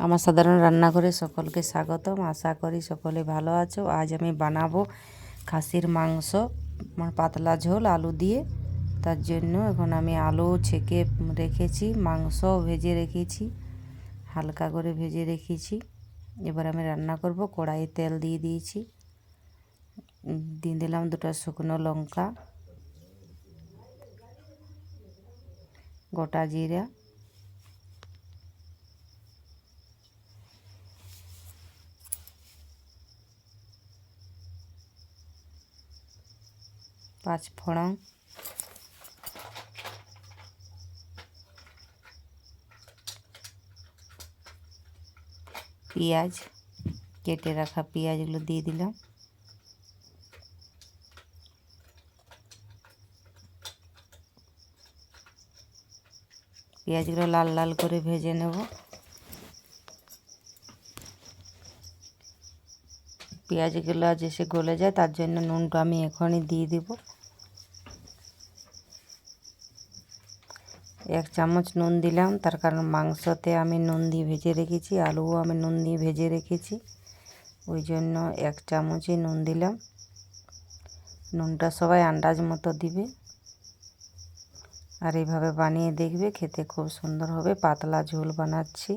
আমার সাধারণ রান্নাঘরে সকলকে স্বাগতম। আশা করি সকলে ভালো আছো। আজ আমি বানাবো খাসির মাংস, পাতলা ঝোল আলু দিয়ে। তার জন্য এখন আমি আলু ছেঁকে রেখেছি, মাংস ভেজে রেখেছি, হালকা করে ভেজে রেখেছি। এবার আমি রান্না করব। কড়াইয়ে তেল দিয়ে দিয়েছি, দিয়ে দিলাম 2টা শুকনো লঙ্কা, গোটা জিরা, পাঁচফোড়ন, পেঁয়াজ, কেটে রাখা পেঁয়াজগুলো দিয়ে দিলাম। পেঁয়াজগুলো লাল লাল করে ভেজে নেব। পেঁয়াজগুলো যেসে গলে যায় তার জন্য নুনটা আমি এখনই দিয়ে দেব। 1 চামচ নুন দিলাম, তার কারণ মাংসতে আমি নুন দিয়ে ভেজে রেখেছি, আলুও আমি নুন দিয়ে ভেজে রেখেছি, ওই জন্য 1 চামচই নুন দিলাম। নুনটা সবাই আন্দাজ মতো দিবে, আর এইভাবে বানিয়ে দেখবে, খেতে খুব সুন্দর হবে। পাতলা ঝোল বানাচ্ছি।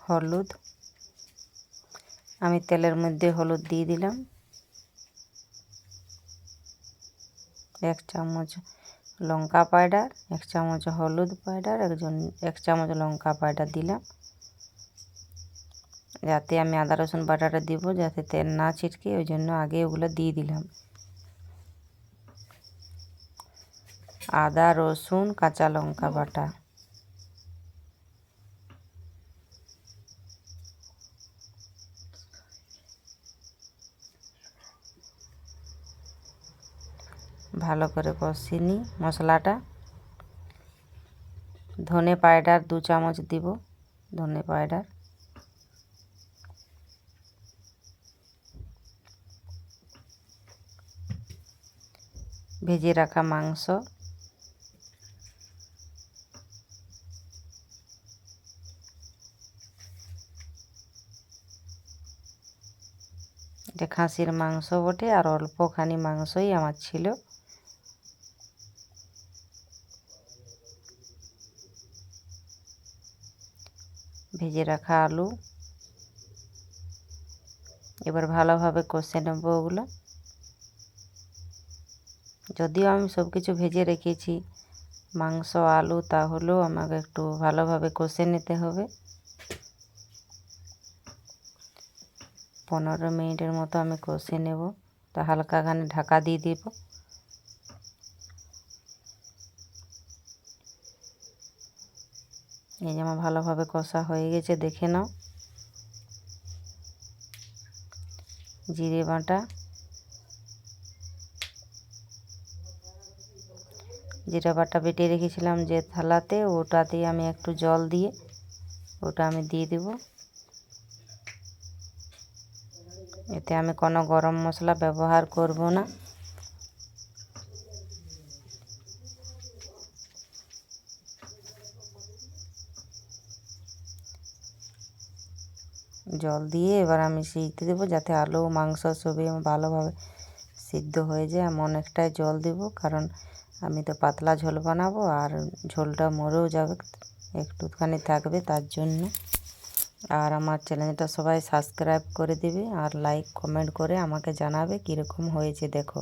হলুদ, আমি তেলের মধ্যে হলুদ দিয়ে দিলাম। 1 চামচ লঙ্কা পাউডার, 1 চামচ হলুদ পাউডার, 1 চামচ লঙ্কা পাউডার দিলাম। যাতে আমি আদা রসুন বাটাটা দিব, যাতে তেল না ছিটকে, ওই জন্য আগে ওগুলো দিয়ে দিলাম। আদা রসুন কাঁচা লঙ্কা বাটা, ভালো করে কষিয়ে নিই মশলাটা। ধনে পাউডার 2 চামচ দিব, ধনে পাউডার। ভেজে রাখা মাংস, এটা খাসির মাংস বটে, আর অল্পখানি মাংসই আমার ছিল। ভেজে রাখা আলু, এবার ভালোভাবে কষে নেব ওগুলো। যদিও আমি সব কিছু ভেজে রেখেছি, মাংস আলু, তাহলেও আমাকে একটু ভালোভাবে কষে নিতে হবে। 15 মিনিটের মতো আমি কষে নেব। তা হালকাখানি ঢাকা দিয়ে দেব। এই যে আমার ভালোভাবে কষা হয়ে গেছে, দেখে নাও। জিরে বাটা, জিরা বাটা বেটে রেখেছিলাম যে থালাতে, ওটাতে আমি একটু জল দিয়ে ওটা আমি দিয়ে দেব। এতে আমি কোনো গরম মশলা ব্যবহার করব না। জল দিয়ে এবার আমি সিজতে দেবো, যাতে আলু মাংস সবই ভালোভাবে সিদ্ধ হয়ে যায়। আমি অনেকটাই জল দেব, কারণ আমি তো পাতলা ঝোল বানাবো, আর ঝোলটা মরেও যাবে, একটুখানি থাকবে, তার জন্য। আর আমার চ্যানেলটা সবাই সাবস্ক্রাইব করে দেবে, আর লাইক কমেন্ট করে আমাকে জানাবে কীরকম হয়েছে। দেখো।